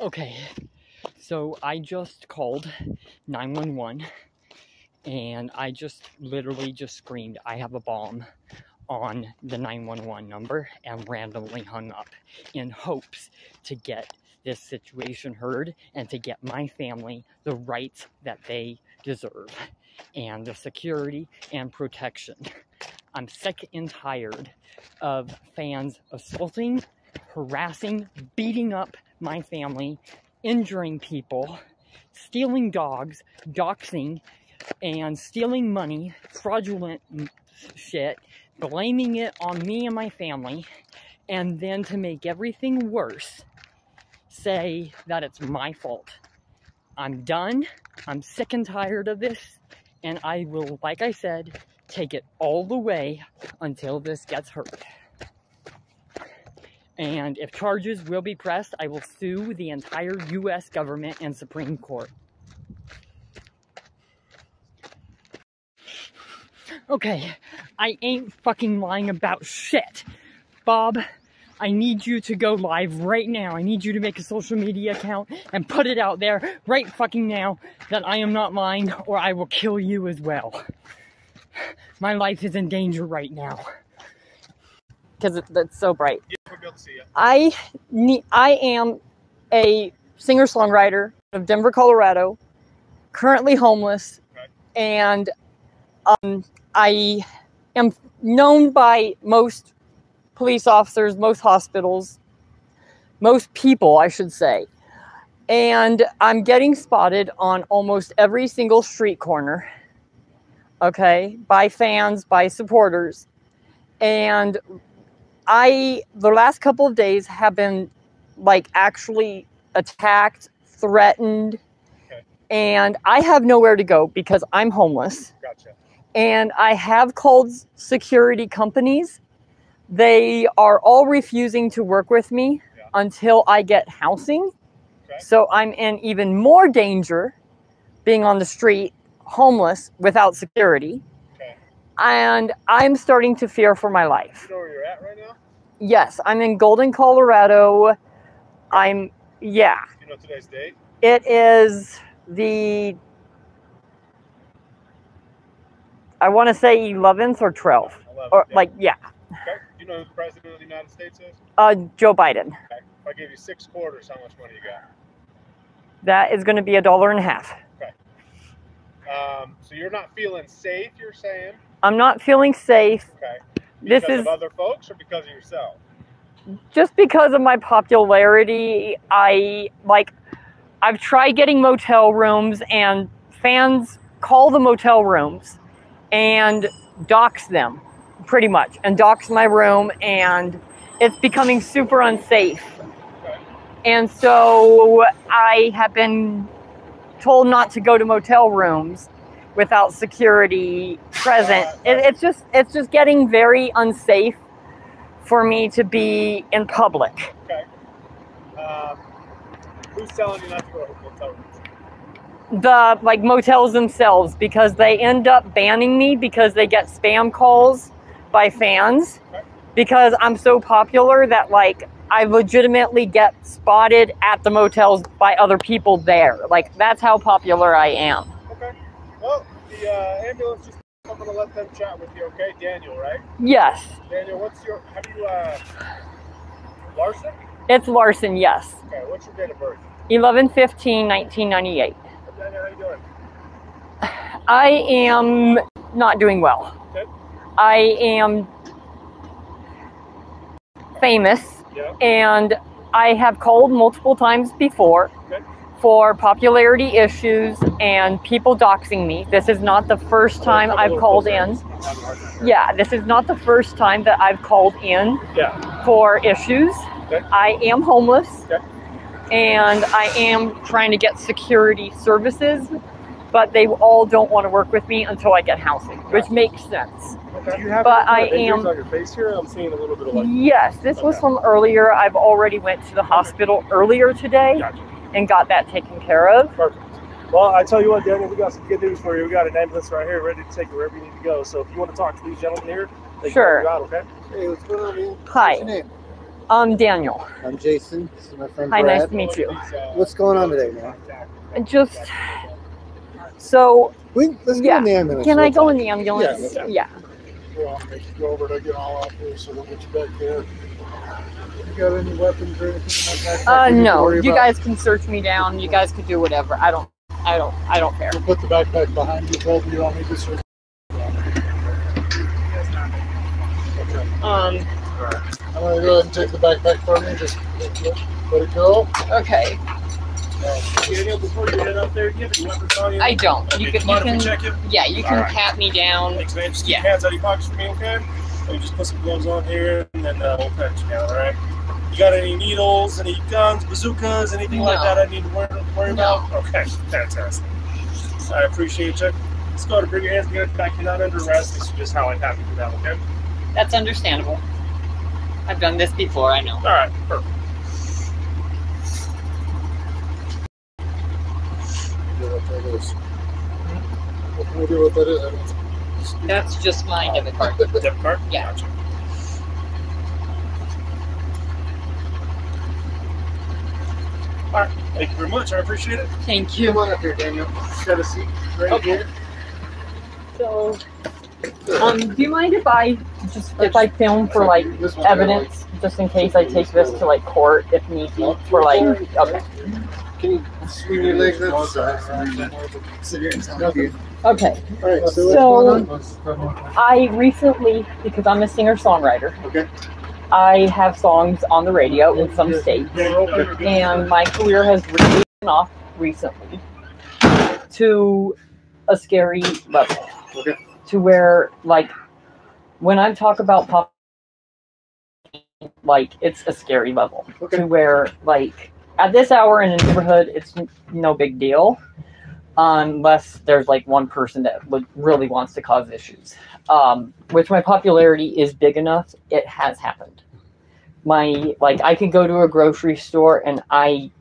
Okay, so I just called 911 and I just literally screamed, "I have a bomb," on the 911 number and randomly hung up in hopes to get this situation heard and to get my family the rights that they deserve and the security and protection. I'm sick and tired of fans assaulting, harassing, beating up my family, injuring people, stealing dogs, doxing, and stealing money, fraudulent shit, blaming it on me and my family, and then to make everything worse, say that it's my fault. I'm done. I'm sick and tired of this, and I will, like I said, take it all the way until this gets heard. And if charges will be pressed, I will sue the entire U.S. government and Supreme Court. Okay, I ain't fucking lying about shit. Bob, I need you to go live right now. I need you to make a social media account and put it out there right fucking now that I am not lying, or I will kill you as well. My life is in danger right now. Because it's so bright. I am a singer-songwriter of Denver, Colorado, currently homeless, and I am known by most police officers, most hospitals, most people, I should say. And I'm getting spotted on almost every single street corner, okay, by fans, by supporters. And the last couple of days have been, like, actually attacked, threatened, and I have nowhere to go because I'm homeless. Gotcha. And I have called security companies. They are all refusing to work with me until I get housing. Okay. So I'm in even more danger being on the street, homeless, without security. Okay. And I'm starting to fear for my life. You know where you're at right now? Yes, I'm in Golden, Colorado. Do you know today's date? It is I want to say 11th or 12th. 11th, or yeah. Okay. Do you know who the President of the United States is? Joe Biden. Okay. If I gave you 6 quarters, how much money you got? That is going to be $1.50. Okay. So you're not feeling safe, you're saying? I'm not feeling safe. Okay. Because of other folks or because of yourself? Just because of my popularity. I've tried getting motel rooms, and fans call the motel rooms and dox them, pretty much, and dox my room, and it's becoming super unsafe. Okay. And so I have been told not to go to motel rooms without security present. It's just getting very unsafe for me to be in public. Okay. Who's telling you not to go to motel rooms? The motels themselves, because they end up banning me because they get spam calls by fans. Okay. Because I'm so popular that I legitimately get spotted at the motels by other people there. That's how popular I am. Okay. Well, the ambulance just, I'm going to let them chat with you, okay? Daniel, right? Yes. Daniel, Larson? It's Larson, yes. Okay, what's your date of birth? 11/15/1998. Daniel, how you doing? I am not doing well. Okay. I am famous, and I have called multiple times before. Okay. For popularity issues and people doxing me. This is not the first time I've called in. Yeah, this is not the first time that I've called in for issues. Okay. I am homeless, and I am trying to get security services, but they all don't want to work with me until I get housing, which makes sense. Okay. Do you have injuries on your face here? I'm seeing a little bit of Yes, this was from earlier. I've already went to the hospital earlier today. Gotcha. And got that taken care of. Perfect. Well, I tell you what, Daniel, we got some good news for you. We got an ambulance right here ready to take you wherever you need to go. So if you want to talk to these gentlemen here, they can help you out, okay? Hey, what's going on, man? Hi. What's your name? I'm Daniel. I'm Jason. This is my friend Hi, Brad. nice to meet you. What's going on today, man? Just so. Let's go in the ambulance. Can I go in the ambulance? Yeah. Well, I'll make you go over to get all out there so we'll get you back there. You got any weapons or anything like that? No. You guys can search me down. You guys can do whatever. I don't care. We'll put the backpack behind you, Bob. You don't need to search. Okay. I'm gonna go ahead and take the backpack from you. Just let it go. Okay. Daniel, before you head up there, do you have any weapons on you? I don't. Okay, You you can check it? Yeah, you can pat me down. Thanks, man. Just keep your hands out of your pockets for me, okay? And you just put some gloves on here, and then we'll pat you down, all right? You got any needles, any guns, bazookas, anything like that I need to worry about? Okay, fantastic. I appreciate you. Let's go ahead and bring your hands together back. You're not under arrest. This is just how I have you do that, okay? That's understandable. I've done this before, I know. All right, perfect. What that is. What can we do with that is? That's just my debit card. Debit card? Yeah. Gotcha. All right. Thank you very much. I appreciate it. Thank you. Come on up here, Daniel. Got a seat right here. So, do you mind if I film for like evidence, just in case I take this to like court if need be? For like, okay. Can you swing your legs up? Sit here and talk to you. Okay. All right. So what's going on? I recently, because I'm a singer-songwriter, Okay. I have songs on the radio in some states, and my career has really taken off recently to a scary level. Okay. To where, like, when I talk about pop, like, it's a scary level. Okay. To where, like, at this hour in a neighborhood, it's no big deal, unless there's like one person that really wants to cause issues. Which my popularity is big enough, it has happened. I could go to a grocery store and I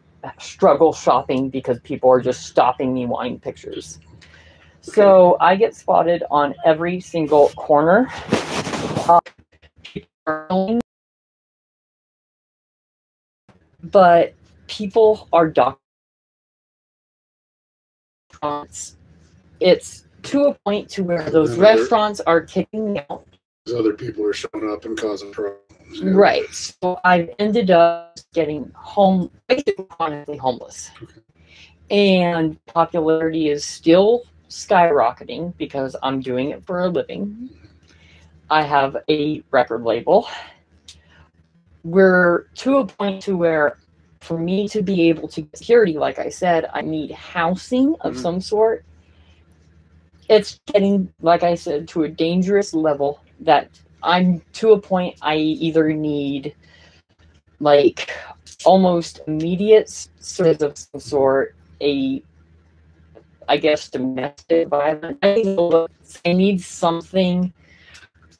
struggle shopping because people are just stopping me wanting pictures. So I get spotted on every single corner. But people are it's to a point to where those restaurants are kicking me out. Other people are showing up and causing problems. Yeah. Right. So I've ended up getting basically chronically homeless. Okay. And popularity is still skyrocketing because I'm doing it for a living. I have a record label. We're to a point to where for me to be able to get security, like I said, I need housing of some sort. It's getting, like I said, to a dangerous level that I'm to a point I either need like almost immediate service of some sort, I guess domestic violence. I need something,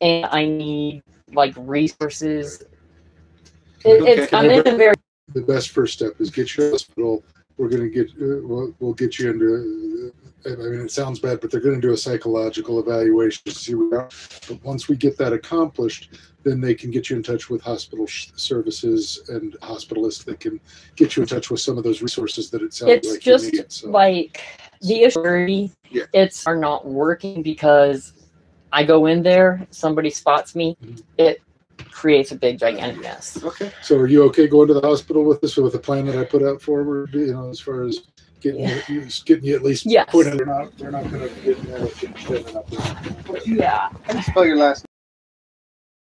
and I need like resources. I'm in a very. The best first step is get you to the hospital. We're going to get, we'll get you into, I mean, it sounds bad, but they're going to do a psychological evaluation to see where you are. But once we get that accomplished, then they can get you in touch with hospital services and hospitalists that can get you in touch with some of those resources that it sounds it's like just you need. So. Like the issue, it's are not working because I go in there, somebody spots me, it creates a big gigantic mess. Okay. So are you okay going to the hospital with this, with the plan that I put out forward, you know, as far as getting you at least pointed? They're not going to get standing up there. Yeah. How do you spell your last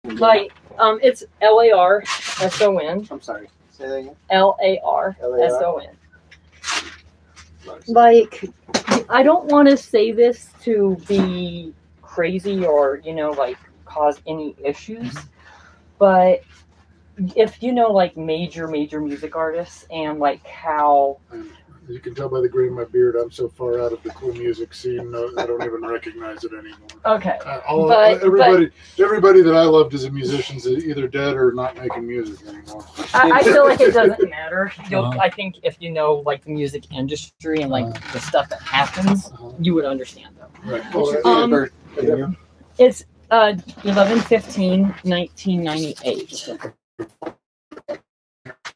name? Like, it's LARSON. I'm sorry. Say that again. LARSON. Like, I don't want to say this to be crazy or, you know, like cause any issues, but if you know, like major music artists and like how. You can tell by the green in my beard, I'm so far out of the cool music scene, I don't even recognize it anymore. Okay. Everybody that I loved as a musician is either dead or not making music anymore. I feel like it doesn't matter. I think if you know like the music industry and like the stuff that happens, you would understand though. Right. It's 11/15/1998.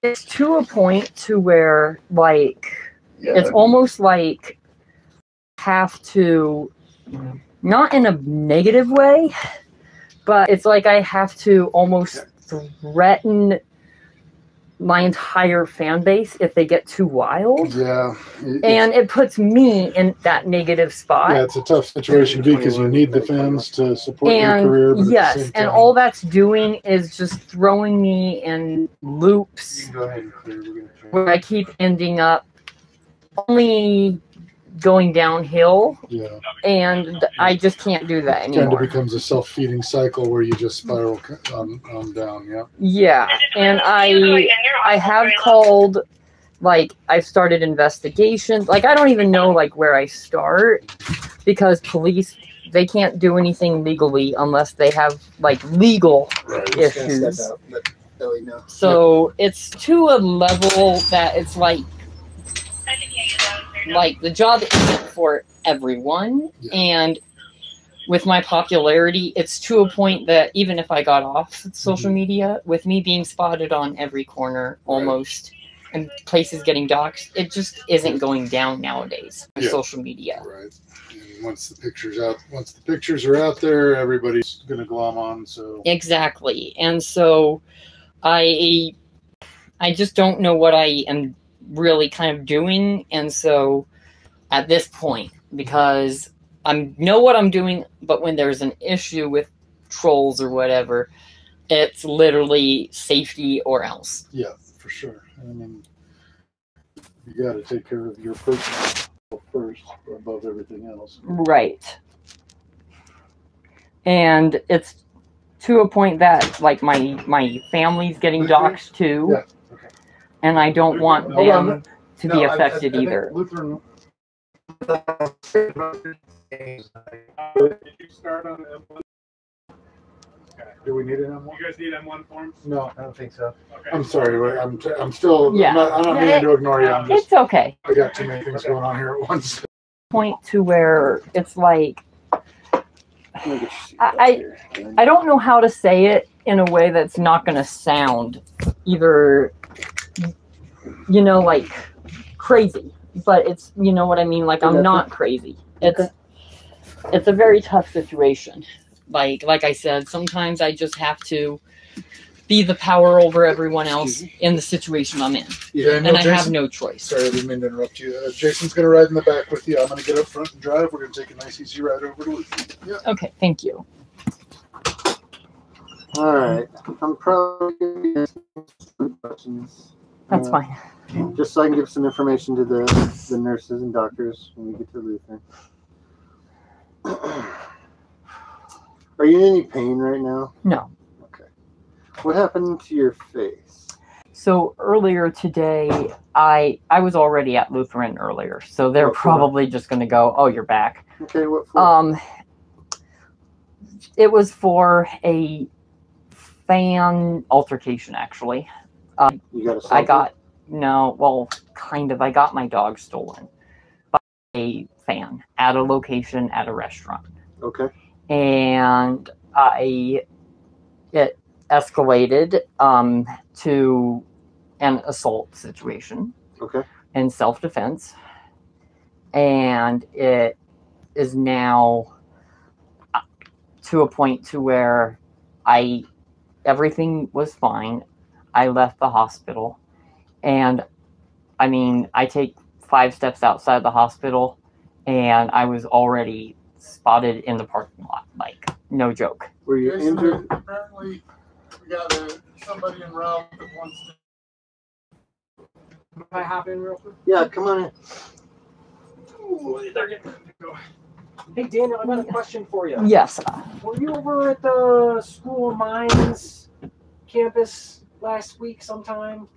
It's to a point to where, like, it's almost like have to, not in a negative way, but it's like I have to almost threaten my entire fan base if they get too wild. Yeah. And it puts me in that negative spot. Yeah, it's a tough situation to be because you need the fans to support your career. But yes, at the same and time, all that's doing is just throwing me in loops go ahead and clear. We're gonna try. where I keep ending up only going downhill. Yeah. And I just can't do that It anymore. kind of becomes a self-feeding cycle where you just spiral on down. Yeah. Yeah, and I have called, like, I've started investigations. Like, I don't even know, like, where I start, because police, they can't do anything legally unless they have, like, legal issues. So it's to a level that it's like the job isn't for everyone. Yeah. And with my popularity, it's to a point that even if I got off social media, with me being spotted on every corner almost, and places getting doxxed, it just isn't going down nowadays with social media. Right. And once the pictures are out there, everybody's gonna glom on. So Exactly. And so I just don't know what I am really kind of doing. And so at this point, because I know what I'm doing, but when there's an issue with trolls or whatever, it's literally safety or else. yeah, for sure. I mean, you got to take care of your personal first above everything else. Right. And it's to a point that, like, my family's getting doxxed too. Yeah. Okay. And I don't want them to be affected I think either. Lutheran. Did you start on M1? Okay. Do we need an M1? You guys need M1 forms? No. I don't think so. Okay. I'm sorry. I'm still. Yeah. I'm not meaning to ignore you. I'm just. It's okay. I got too many things going on here at once. Point to where it's like, I don't know how to say it in a way that's not going to sound either, you know, like crazy, but it's, you know what I mean? Like, I'm not crazy. It's a very tough situation. Like I said, sometimes I just have to be the power over everyone else in the situation I'm in. Yeah, And I have no choice. Sorry, I didn't mean to interrupt you. Jason's going to ride in the back with you. I'm going to get up front and drive. We're going to take a nice, easy ride over to Luke. Yeah. Okay, thank you. All right. I'm probably going to ask some questions. That's fine. Just so I can give some information to the nurses and doctors when we get to Lutheran. Are you in any pain right now? No. Okay. What happened to your face? So earlier today, I was already at Lutheran earlier, so they're What for? probably just going to go, "Oh, you're back." Okay, what for? It was for a fan altercation, actually. You got I got I got my dog stolen by a fan at a location at a restaurant. Okay. And it escalated to an assault situation. Okay. In self-defense, and it is now to a point to where everything was fine. I left the hospital, and I mean, I take 5 steps outside the hospital, and I was already spotted in the parking lot. Like, no joke. Were you injured? Apparently, we got somebody en route that wants to. Can I hop in real quick? Yeah, come on in. Ooh, they're getting ready to go. Hey, Daniel, I got a question for you. Yes. Were you over at the School of Mines campus last week sometime?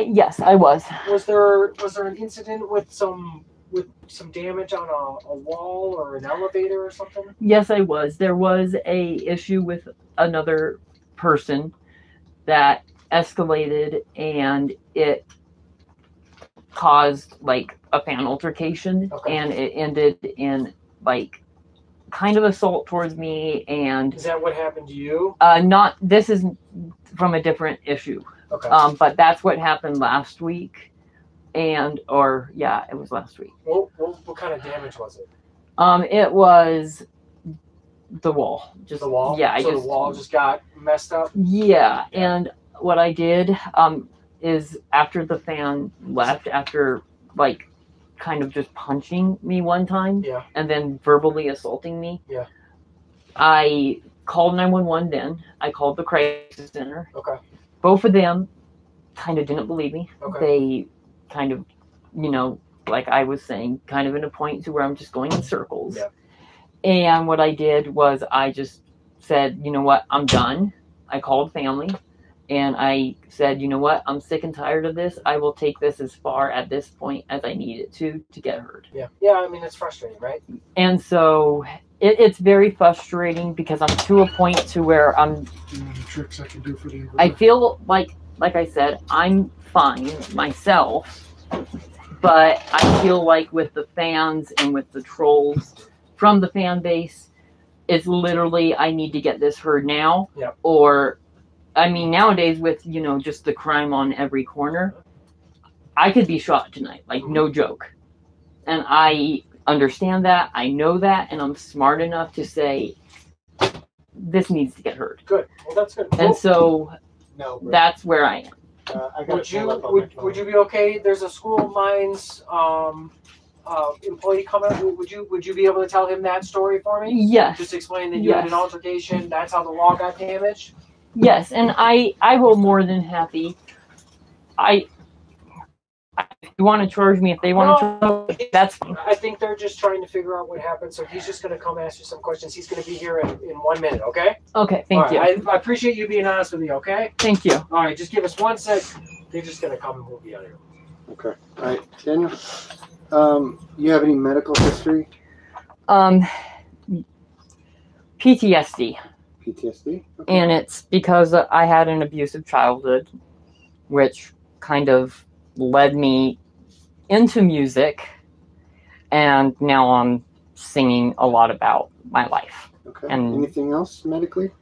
Yes, I was. Was there an incident with some damage on a wall or an elevator or something? Yes, I was. There was a issue with another person that escalated, and it caused like a fan altercation. Okay. And it ended in like kind of assault towards me. And Is that what happened to you? this is from a different issue. Okay. But that's what happened last week, it was last week. What kind of damage was it? It was the wall. Just The wall. Yeah, the wall just got messed up. Yeah, and what I did is after the fan left, after like kind of just punching me one time, and then verbally assaulting me, I called 911. Then I called the crisis center. Okay. Both of them kind of didn't believe me. Okay. They kind of, like I was saying, kind of in a point to where I'm just going in circles. Yeah. And what I did was I just said, you know what, I'm done. I called family and I said, you know what, I'm sick and tired of this. I will take this as far at this point as I need it to get heard. Yeah. Yeah, I mean, it's frustrating, right? And so it's very frustrating because I'm to a point to where I'm... Do you know the tricks I can do for the inverter? I feel like I said, I'm fine myself, but I feel like with the fans and with the trolls from the fan base, it's literally, I need to get this heard now. Yep. Or, I mean, nowadays with, just the crime on every corner, I could be shot tonight, like no joke. And I understand that, I know that, and I'm smart enough to say, this needs to get heard. Good. Well, that's good. And so, that's where I am. Would you be okay? There's a school of mine's employee coming. Would you be able to tell him that story for me? Yes. Just explain that you had an altercation. That's how the wall got damaged. Yes, and I will more than happy. If you want to charge me, if they want to charge me, that's fine. I think they're just trying to figure out what happened, so he's just going to come ask you some questions. He's going to be here in 1 minute, okay? Okay, thank you. I appreciate you being honest with me, okay? Thank you. All right, just give us 1 sec. They're just going to come and we'll be out here. Okay. All right, Daniel, you have any medical history? PTSD. PTSD? Okay. And it's because I had an abusive childhood, which kind of led me into music, and now I'm singing a lot about my life. Okay. And anything else medically?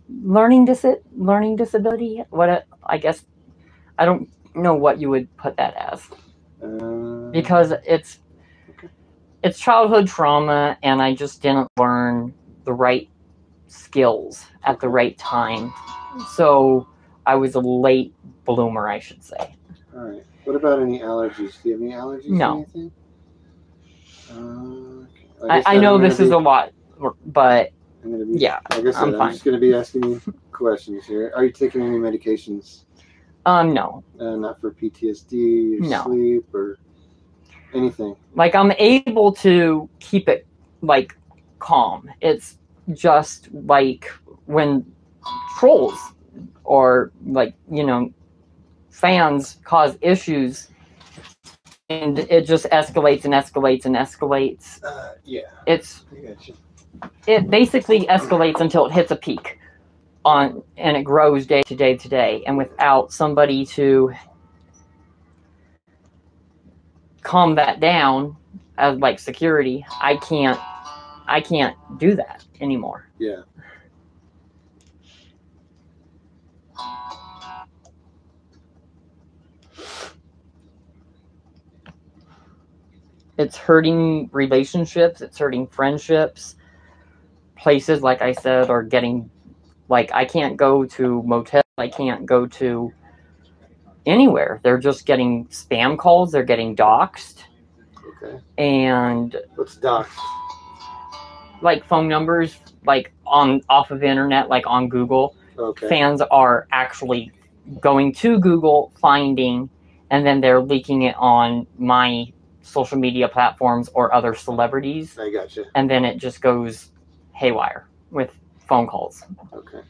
Learning disability. I guess I don't know what you would put that as, because it's childhood trauma, and I just didn't learn the right skills at the right time. So I was a late bloomer, I should say. All right. What about any allergies? Do you have any allergies? No. Or anything? I know this is a lot, but yeah, like I said, I'm just going to be asking you questions here. Are you taking any medications? No. Not for PTSD or sleep or anything? Like, I'm able to keep it, like, calm. It's just, like, when trolls or, like, fans cause issues, and it just escalates and escalates and escalates. Yeah. I got you. It basically escalates until it hits a peak and it grows day to day to day. And without somebody to calm that down as like security, I can't do that anymore. Yeah. It's hurting relationships. It's hurting friendships. Places, like I said, are getting, like, I can't go to motels. I can't go to anywhere. They're just getting spam calls. They're getting doxxed. Okay. And what's doxxed? Like phone numbers, like off of the internet, like on Google. Okay. Fans are actually going to Google, finding, and then they're leaking it on my social media platforms or other celebrities. I gotcha. And then it just goes haywire with phone calls. Okay.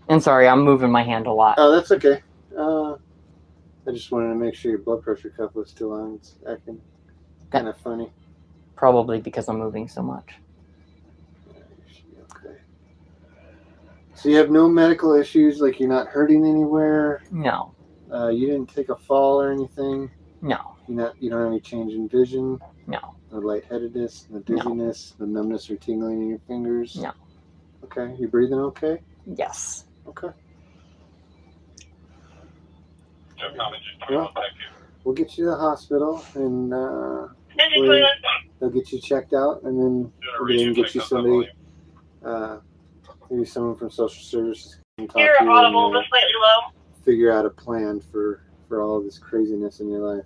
And sorry, I'm moving my hand a lot. Oh, that's okay. I just wanted to make sure your blood pressure cuff was still on. It's acting kind of funny. Probably because I'm moving so much. Okay. So you have no medical issues, like you're not hurting anywhere? No. You didn't take a fall or anything? No. You don't have any change in vision? No. No lightheadedness, no dizziness, no numbness or tingling in your fingers? No. Okay. You breathing okay? Yes. Okay. Well, we'll get you to the hospital, and they'll get you checked out, and then we'll get you somebody, maybe someone from social services can talk to you and figure out a plan for all of this craziness in your life.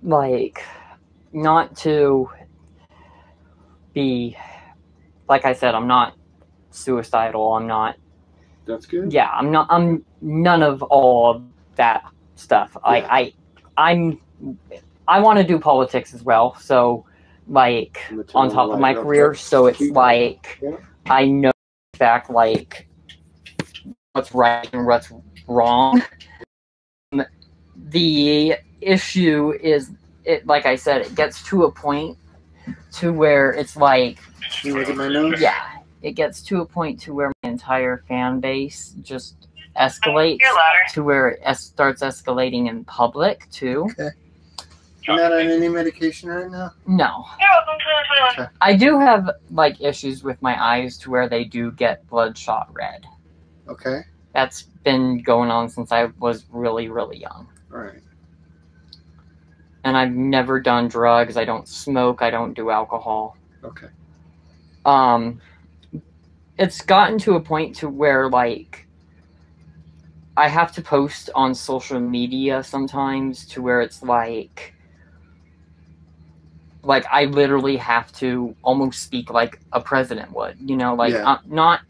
Like, not to be, like I said, I'm not suicidal. I'm not. That's good. Yeah, I'm none of all of that stuff. Yeah. I want to do politics as well. So, like, on top of my career, so it's like, I know back, like, what's right and what's wrong. The issue is, like I said, it gets to a point to where it's like, can you look at my nose? Yeah, it gets to a point to where my entire fan base just escalates to where it starts escalating in public too. Okay. You're not on any medication right now? No. Okay. I do have like issues with my eyes to where they do get bloodshot red. Okay. That's been going on since I was really, really young. All right. And I've never done drugs. I don't smoke. I don't do alcohol. Okay. It's gotten to a point to where, like, I have to post on social media sometimes to where it's like I literally have to almost speak like a president would, you know, like, Yeah. Not,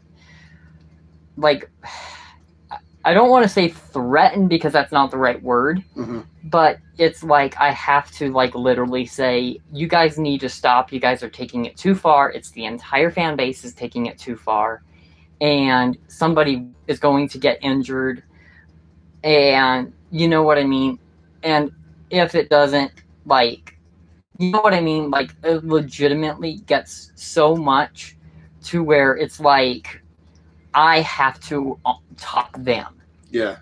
like, I don't want to say threaten because that's not the right word, but it's like I have to, like, literally say, you guys need to stop. You guys are taking it too far. It's the entire fan base is taking it too far, and somebody is going to get injured, and you know what I mean? And if it doesn't, like, you know what I mean? Like, it legitimately gets so much to where it's like I have to talk them. Yeah.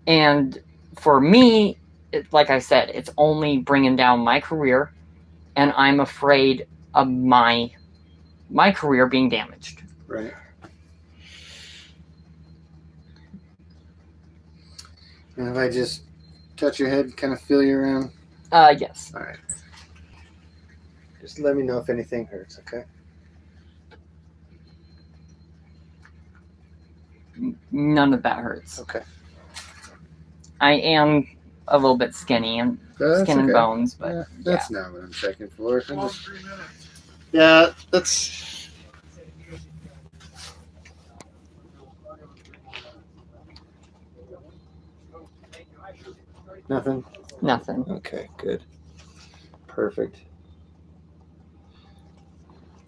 And for me, like I said, it's only bringing down my career, and I'm afraid of my career being damaged. Right. And if I just touch your head, kind of feel you around? Yes. All right. Just let me know if anything hurts, okay? None of that hurts. Okay. I am a little bit skinny and skin and bones, but yeah, that's not what I'm checking for. That's. Nothing. Nothing. Okay, good. Perfect.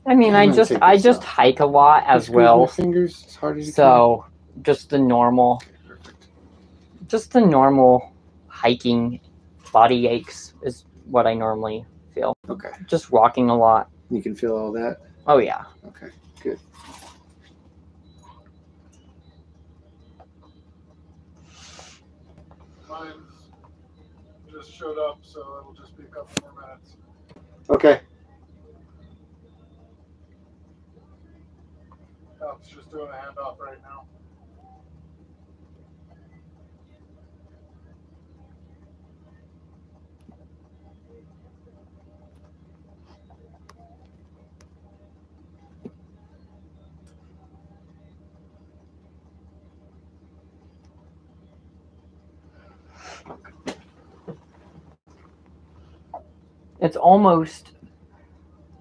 I mean, I just hike a lot as well. My fingers as hard as you so just the normal hiking body aches is what I normally feel. Okay. Just walking a lot. You can feel all that? Oh yeah. Okay, good. Mine just showed up, so it'll just be a couple more minutes. Okay. It's just doing a handoff right now. It's almost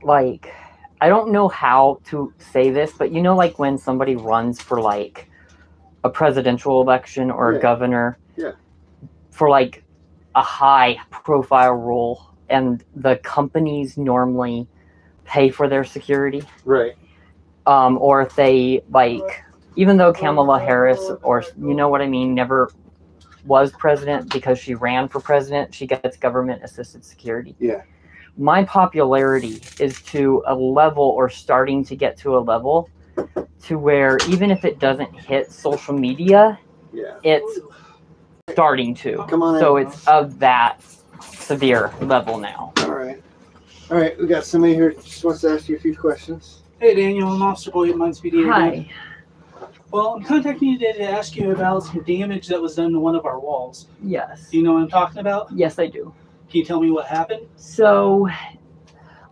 like, I don't know how to say this, but you know, like when somebody runs for like a presidential election or a governor for like a high profile role, and the companies normally pay for their security. Right. Or if they, like, even though Kamala Harris, or you know what I mean, never was president, because she ran for president, she gets government assisted security. Yeah. My popularity is to a level, or starting to get to a level, to where even if it doesn't hit social media, it's starting to. Come on so in. It's of that severe level now. All right. All right, we got somebody here who just wants to ask you a few questions. Hey, Daniel, I'm Officer Boyd at Mines PD. Hi. Well, I'm contacting you today to ask you about some damage that was done to one of our walls. Yes. Do you know what I'm talking about? Yes, I do. Can you tell me what happened? So,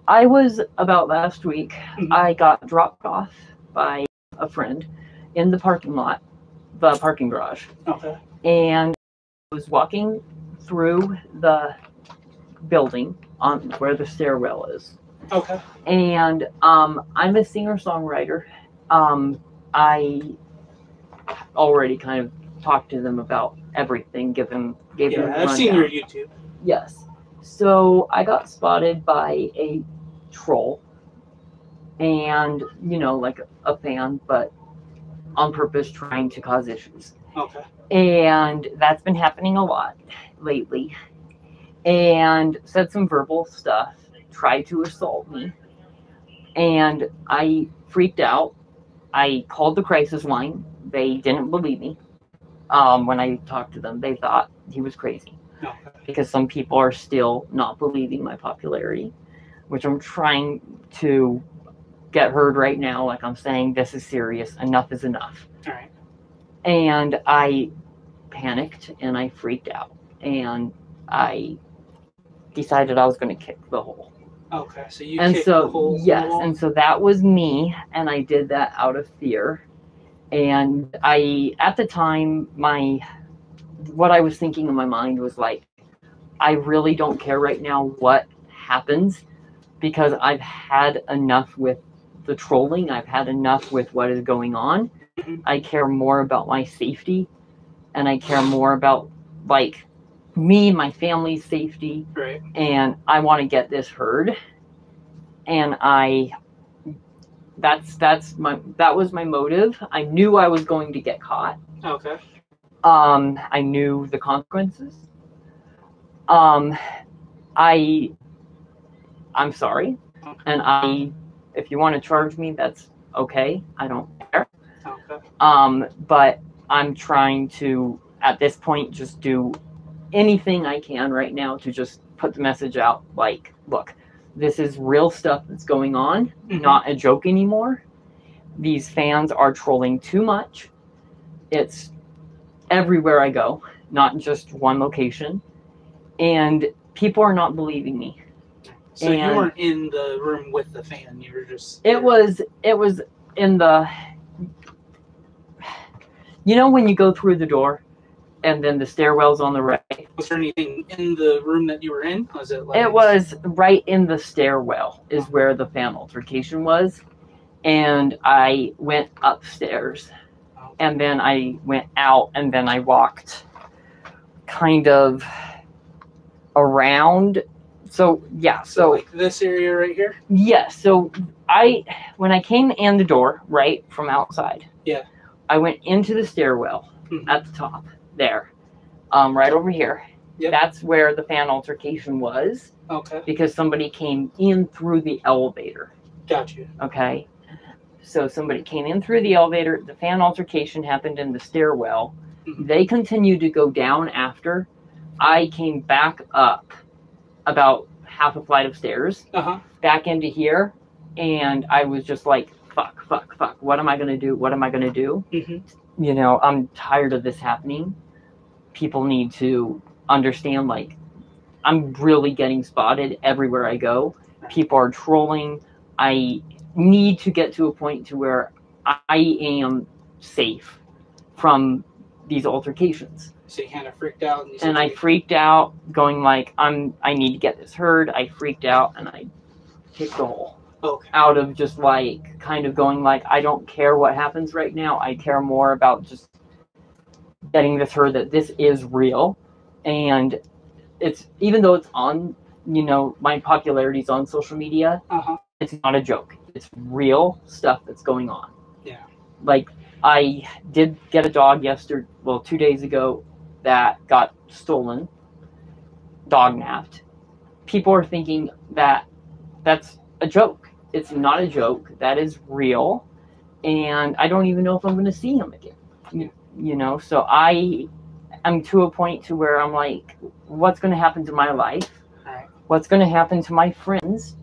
I was about last week, I got dropped off by a friend in the parking lot, the parking garage. Okay. And I was walking through the building on where the stairwell is. Okay. And I'm a singer-songwriter. I already kind of talked to them about everything, gave them I've seen your YouTube. Yes. So I got spotted by a troll, and like a fan, but on purpose trying to cause issues. Okay. And that's been happening a lot lately. And said some verbal stuff, tried to assault me, and I freaked out. I called the crisis line. They didn't believe me. When I talked to them, they thought he was crazy. Okay. Because some people are still not believing my popularity, which I'm trying to get heard right now. Like I'm saying, this is serious. Enough is enough. All right. And I panicked and I freaked out. And I decided I was going to kick the hole. Okay, so you kicked the hole. Yes, and so that was me, and I did that out of fear. And at the time, what I was thinking in my mind was like, I really don't care right now what happens, because I've had enough with the trolling. I've had enough with what is going on. I care more about my safety, and I care more about me, my family's safety, right? And I want to get this heard, and that was my motive. I knew I was going to get caught. Okay. I knew the consequences. I'm sorry, okay. And if you want to charge me, that's okay. I don't care. Okay. But I'm trying to, at this point, just do anything I can right now to just put the message out, like, look, this is real stuff that's going on, not a joke anymore. These fans are trolling too much. It's everywhere I go, not just one location, and people are not believing me. So you weren't in the room with the fan, you were just... It was in the... when you go through the door, and then the stairwell's on the right. Was there anything in the room that you were in? Was it It was right in the stairwell is where the fan altercation was. And I went upstairs. And then I went out, and then I walked kind of around. So, yeah. So like this area right here? Yeah. So when I came in the door, right, from outside. Yeah. I went into the stairwell at the top. There, right over here. Yep. That's where the fan altercation was. Okay. Because somebody came in through the elevator. Got you. Okay. So somebody came in through the elevator. The fan altercation happened in the stairwell. They continued to go down after. I came back up about half a flight of stairs, back into here, and I was just like, fuck. What am I going to do? What am I going to do? I'm tired of this happening. People need to understand, like, I'm really getting spotted everywhere I go. People are trolling. I need to get to a point to where I am safe from these altercations. So you kind of freaked out. And I freaked out, going like, I need to get this heard. I freaked out, and I kicked the hole. Okay. Out of just like kind of going like, I don't care what happens right now. I care more about just getting this heard that this is real. And it's, even though it's on, my popularity's on social media, it's not a joke. It's real stuff that's going on. Yeah. Like, I did get a dog 2 days ago that got stolen, dog napped. People are thinking that that's a joke. It's not a joke. That is real. And I don't even know if I'm going to see him again. So I I'm to a point to where I'm like, what's going to happen to my life? Right. What's going to happen to my friends?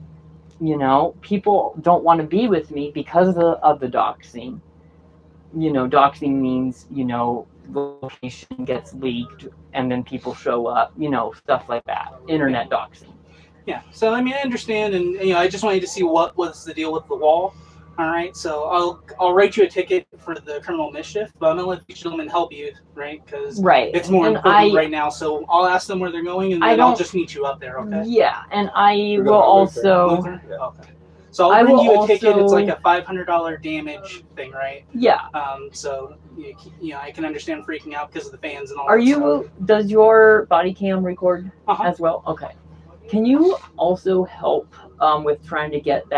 You know, people don't want to be with me because of the doxing. You know, doxing means, you know, the location gets leaked and then people show up, you know, stuff like that. Internet doxing. Yeah. So, I mean, I understand, and, you know, I just wanted to see what was the deal with the wall. All right, so I'll write you a ticket for the criminal mischief, but I'm gonna let these gentlemen help you, right? Because it's more important right now. So I'll ask them where they're going, and then I'll just meet you up there, okay? Yeah, and I will also. Okay. So I'll bring you a ticket. It's like a $500 damage thing, right? Yeah. So you know, I can understand freaking out because of the fans and all. Does your body cam record as well? Okay. Can you also help with trying to get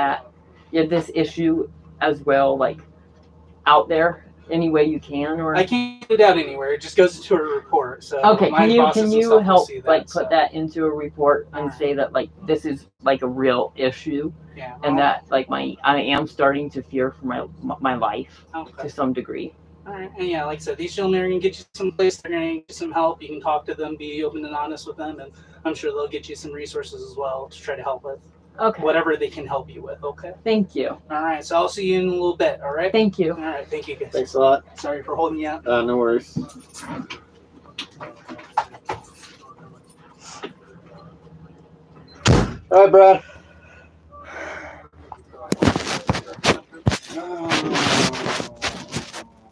this issue as well, like, out there any way you can? Or I can't get it out anywhere. It just goes into a report. So okay, can you help put that into a report and say that, like, this is like a real issue, and that, like, I am starting to fear for my life to some degree. All right, and yeah, like I said, these gentlemen are going to get you someplace. They're going to get you some help. You can talk to them, be open and honest with them, and I'm sure they'll get you some resources as well to try to help with. Okay. Whatever they can help you with, okay? Thank you. All right, so I'll see you in a little bit, all right? Thank you. All right, thank you, guys. Thanks a lot. Sorry for holding you out. No worries. All right, Brad.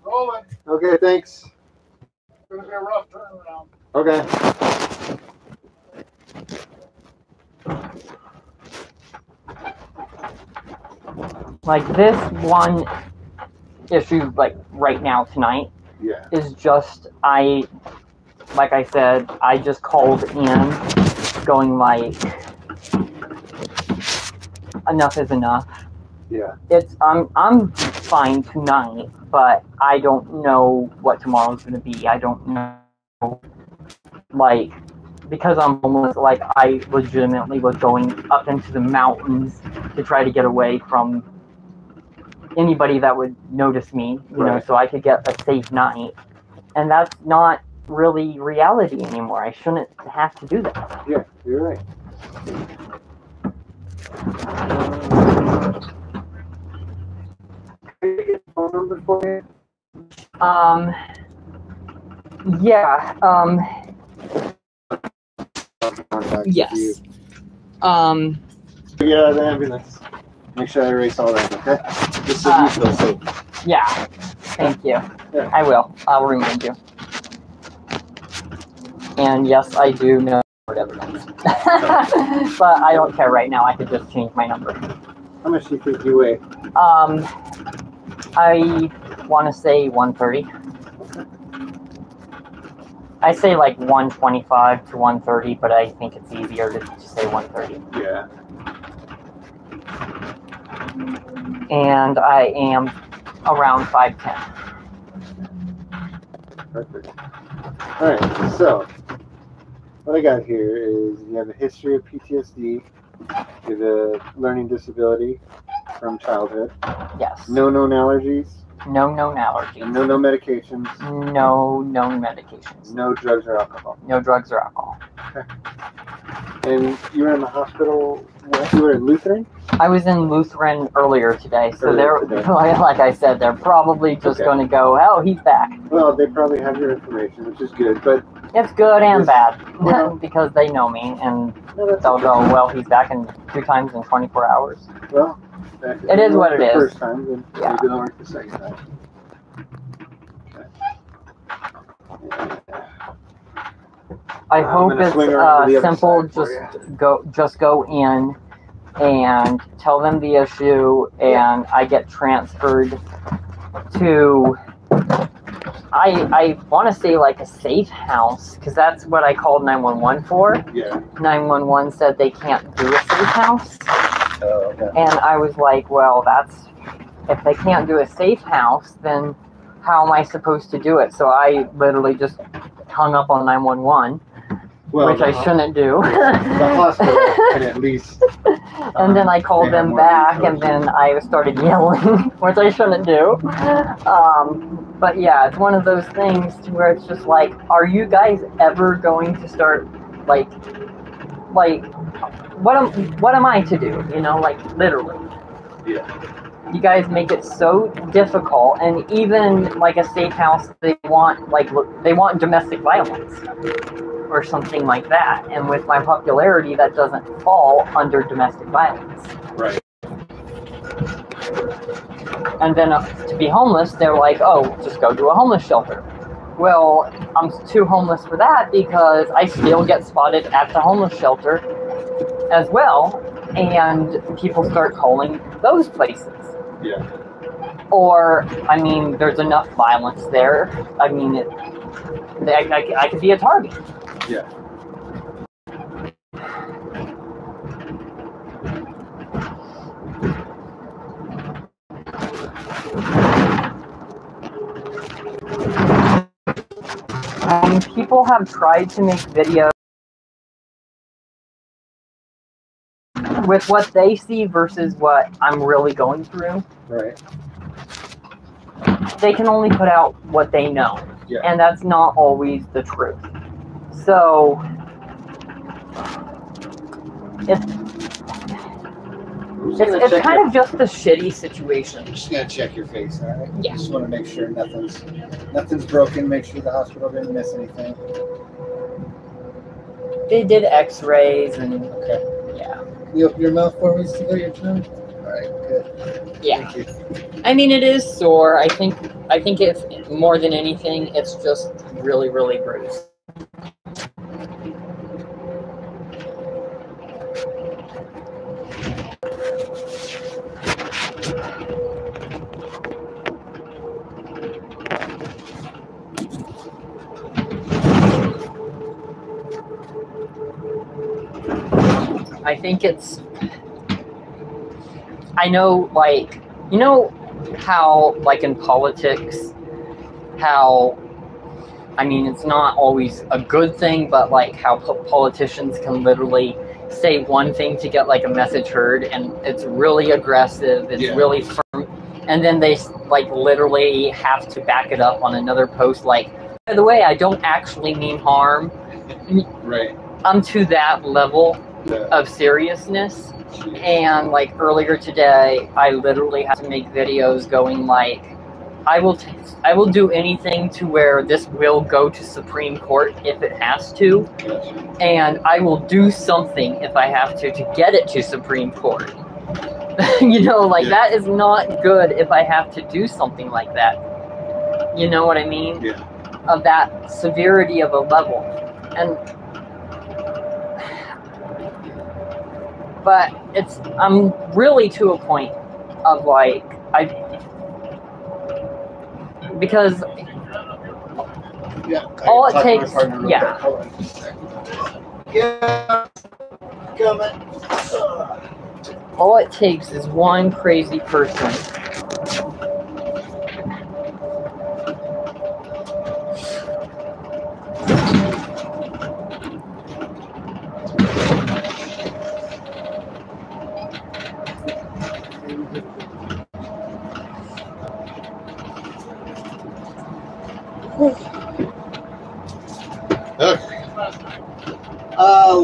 Rolling. Okay, thanks. It's going to be a rough turnaround. Okay. Like, this one issue, like, right now, tonight, is just, like I said, I just called in going, like, enough is enough. Yeah. I'm fine tonight, but I don't know what tomorrow's going to be. I don't know, like, because I'm homeless, like, I legitimately was going up into the mountains to try to get away from anybody that would notice me, you know, so I could get a safe night. And that's not really reality anymore. I shouldn't have to do that. Yeah, you're right. Can you get a phone number for me? Yeah, yes. Get out of the ambulance. Make sure I erase all that, okay? Just so you feel safe. Yeah, thank you. Yeah. I will. I'll remind you. And yes, I do know evidence. But I don't care right now. I could just change my number. How much do you think you weigh? I want to say 130. I say like 125 to 130, but I think it's easier to just say 130. Yeah. And I am around 5'10". Perfect. Alright, so what I got here is you have a history of PTSD, you have a learning disability from childhood. Yes. No known allergies. No known allergies. No known medications. No known medications. No drugs or alcohol. No drugs or alcohol. Okay. And you were in the hospital, you were in Lutheran? I was in Lutheran earlier today, so like I said, they're probably just going to go, oh, he's back. Well, they probably have your information, which is good, but... It's good and bad, because they know me, and they'll go, well, he's back in 2 times in 24 hours. Well, it is what it is. The first time, then maybe they'll work the second time. I hope it's simple. Just go in and tell them the issue, and I get transferred to. I want to say like a safe house, because that's what I called 911 for. Yeah. 911 said they can't do a safe house. Oh, okay. And I was like, well, if they can't do a safe house, then how am I supposed to do it? So I literally just hung up on 911 Well, which I shouldn't do. The hospital can at least. And then I called them back, and then I started yelling, which I shouldn't do. But yeah, it's one of those things where it's just like, are you guys ever going to start, like, what am I to do? You know, like, literally. Yeah. You guys make it so difficult, and even like a safe house, they want domestic violence or something like that. And with my popularity, that doesn't fall under domestic violence. Right. And then to be homeless, they're like, oh, just go to a homeless shelter. Well, I'm too homeless for that because I still get spotted at the homeless shelter as well, and people start calling those places. Yeah. Or, I mean, there's enough violence there. I mean, I could be a target. Yeah. People have tried to make videos with what they see versus what I'm really going through. Right. They can only put out what they know. Yeah. And that's not always the truth. So, it's kind of just a shitty situation. I'm just gonna check your face, all right? Yeah. Just want to make sure nothing's broken. Make sure the hospital didn't miss anything. They did X-rays and okay. Yeah. Can you open your mouth for me to your tongue? All right, good. Yeah. Thank you. I mean, it is sore. I think if more than anything, it's just really, really bruised. I think I know, like, you know how, like, in politics, how, I mean, it's not always a good thing, but, like, how politicians can literally say one thing to get, like, a message heard, and it's really aggressive, it's really firm, and then they, like, literally have to back it up on another post, like, by the way, I don't actually mean harm. Right. I'm to that level of seriousness. And like earlier today, I literally had to make videos going like, I will do anything to where this will go to Supreme Court if it has to, and I will do something if I have to get it to Supreme Court. You know, like that is not good if I have to do something like that. You know what I mean? Yeah. Of that severity of a level. And but I'm really to a point of like, because all it takes, all it takes is one crazy person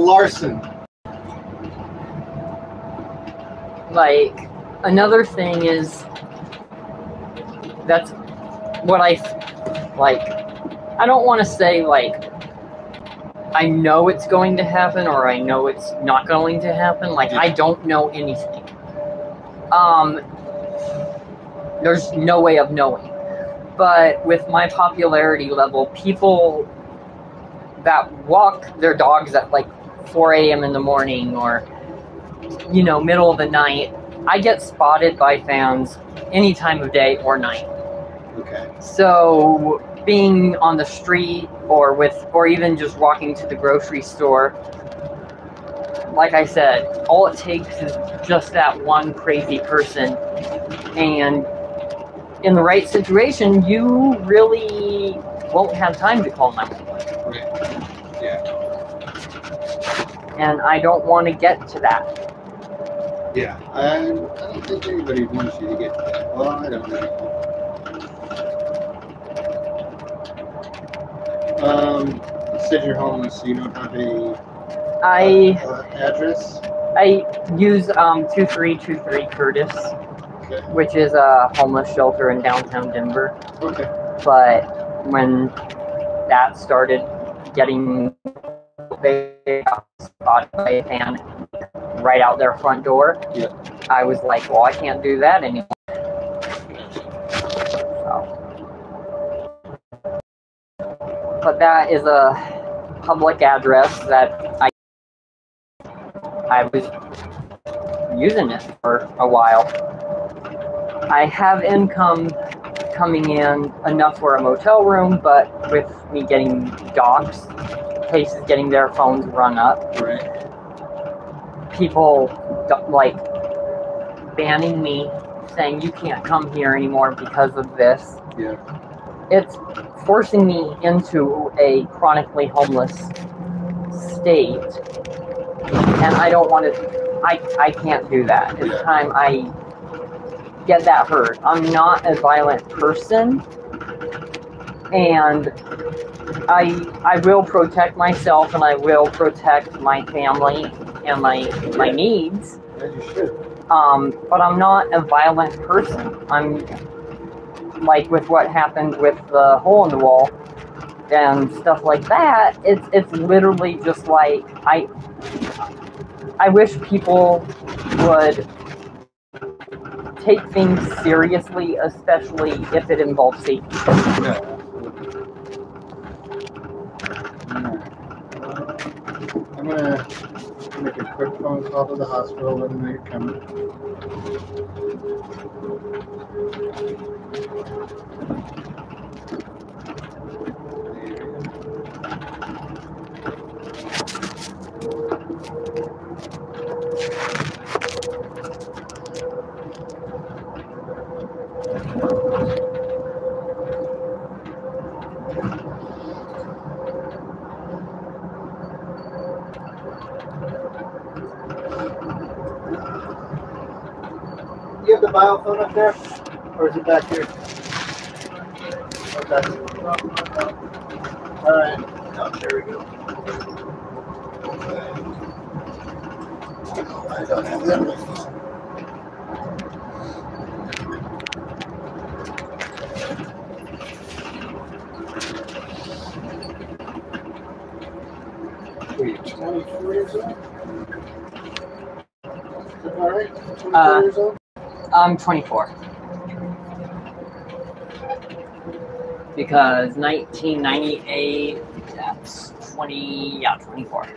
Larson. Like, another thing is, that's what I don't want to say, like, I know it's going to happen or I know it's not going to happen. Like, I don't know anything. There's no way of knowing. But with my popularity level, people that walk their dogs at like 4 a.m. in the morning or, you know, middle of the night, I get spotted by fans any time of day or night. Okay. So being on the street or even just walking to the grocery store, like I said, all it takes is just that one crazy person, and in the right situation, you really won't have time to call 911. Right. Yeah. And I don't want to get to that. Yeah, I don't think anybody wants you to get to that. Well, I don't know. You said you're homeless, so you don't have a address? I use 2323 Curtis, okay, which is a homeless shelter in downtown Denver. Okay. But when that started getting big, spotted by a fan right out their front door, yeah. I was like, well, I can't do that anymore. So. But that is a public address that I was using it for a while. I have income coming in enough for a motel room, but with me getting doxxed, places getting their phones run up, right. People like banning me, saying you can't come here anymore because of this. Yeah. It's forcing me into a chronically homeless state, and I don't want to. I can't do that. It's time I get that hurt. I'm not a violent person, and I will protect myself, and I will protect my family and my needs. As you should. But I'm not a violent person. I'm like with what happened with the hole in the wall and stuff like that. It's literally just like I wish people would take things seriously, especially if it involves safety. Yeah. I'm gonna make a quick phone call to the hospital, let them know you're coming. You have the biophone up there? Or is it back here? Okay. Alright. Oh, there we go. I don't have that one. Wait, 24 years old? Is that alright? 24 years old? I'm 24. Because 1998, that's 24.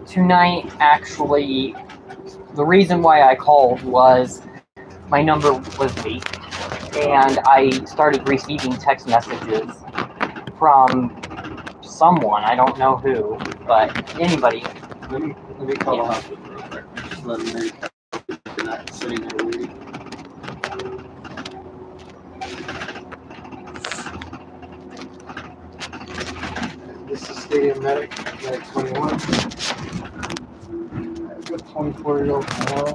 Tonight, actually, the reason why I called was my number was leaked, and I started receiving text messages from someone, I don't know who, but anybody. Let me call the hospital real quick. Just let them know you're not sitting there waiting. This is Stadium Medic 21. I've got a 24-year-old tomorrow.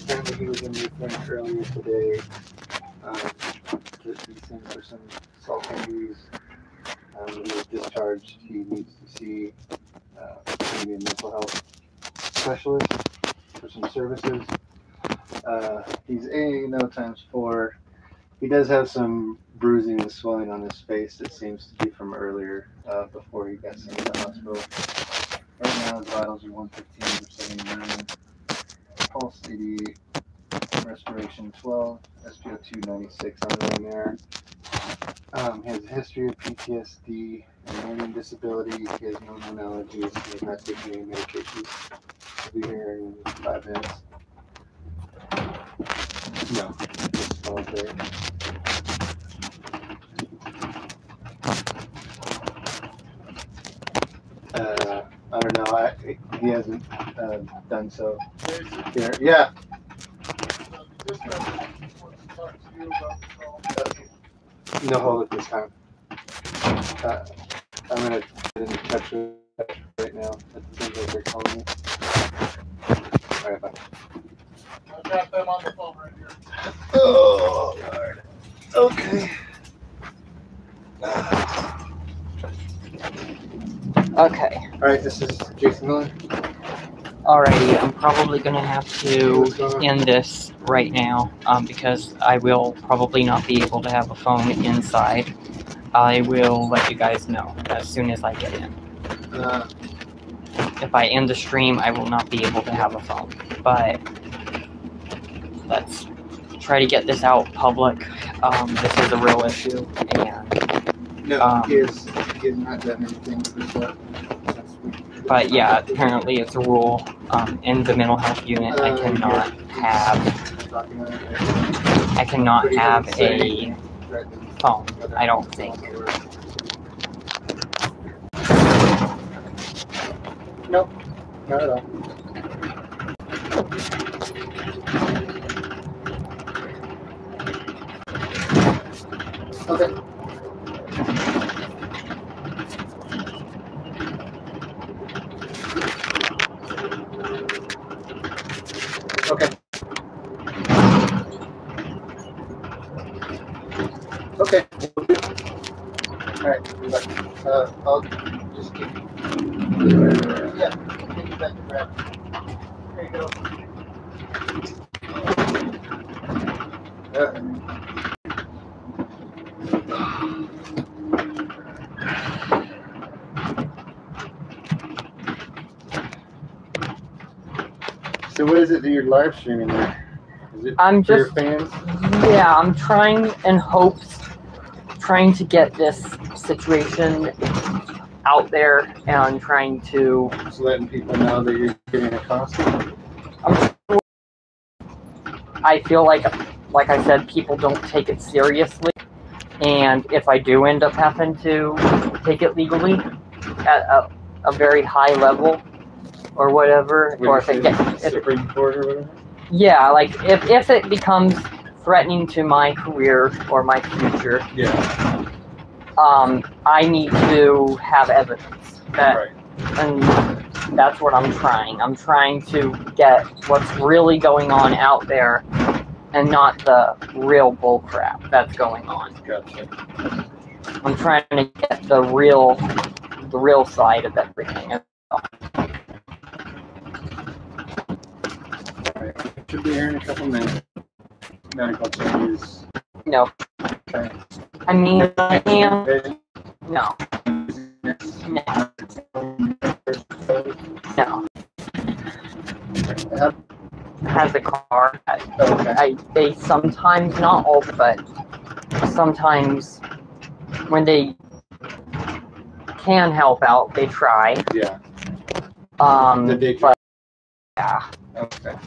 Apparently he was in the clinic earlier today. He's in for some assault injuries. He was discharged. He needs to see maybe a mental health specialist for some services. He's AA no ×4. He does have some bruising and swelling on his face that seems to be from earlier, before he got sent to the hospital. Right now his vitals are 115/79, pulse 88, respiration 12, SpO2 96 on the air. He has a history of PTSD and learning disability. He has no known allergies. He is not taking any medications. He'll be here in 5 minutes. No. It's voluntary. I don't know. He hasn't done so. Here. Yeah. No hold at this time. I'm gonna get in touch with right now. It seems like they're calling me. All right, bye. I've got them on the phone right here. Oh Lord. Okay. Okay. All right. This is Jason Miller. Alrighty, I'm probably gonna have to end this right now because I will probably not be able to have a phone inside. I will let you guys know as soon as I get in. If I end the stream, I will not be able to have a phone. But let's try to get this out public. This is a real issue, and no, he has not done anything with this stuff. But yeah, apparently it's a rule in the mental health unit. I cannot have a phone. I don't think. Nope, not at all. Okay. Okay. Okay. All right. I'll just keep. Yeah. Take you back to grab. There you go. So what is it that you're live streaming there? Is it for your fans? Yeah, I'm trying in hopes, trying to get this situation out there and trying to... Just letting people know that you're getting a costume? I feel like I said, people don't take it seriously. And if I do end up having to take it legally at a very high level, or whatever, or if it gets Supreme Court or whatever. Yeah, like if it becomes threatening to my career or my future, yeah. I need to have evidence that, right. And that's what I'm trying. I'm trying to get what's really going on out there, and not the real bullcrap that's going on. Gotcha. I'm trying to get the real side of everything. Should be here in a couple minutes. Medical changes. No. Okay. I mean, no. No. Has a car. Okay. They sometimes, not all, but sometimes when they can help out, they try. Yeah. Did they try? Yeah. Okay.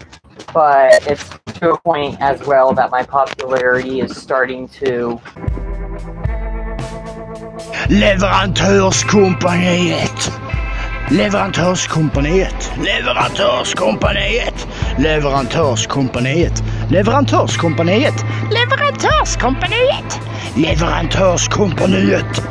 But it's to a point as well that my popularity is starting to... Leverantørskompaniet! Leverantørskompaniet! Leverantørskompaniet! Leverantørskompaniet! Leverantørskompaniet! Leverantørskompaniet! Leverantørskompaniet!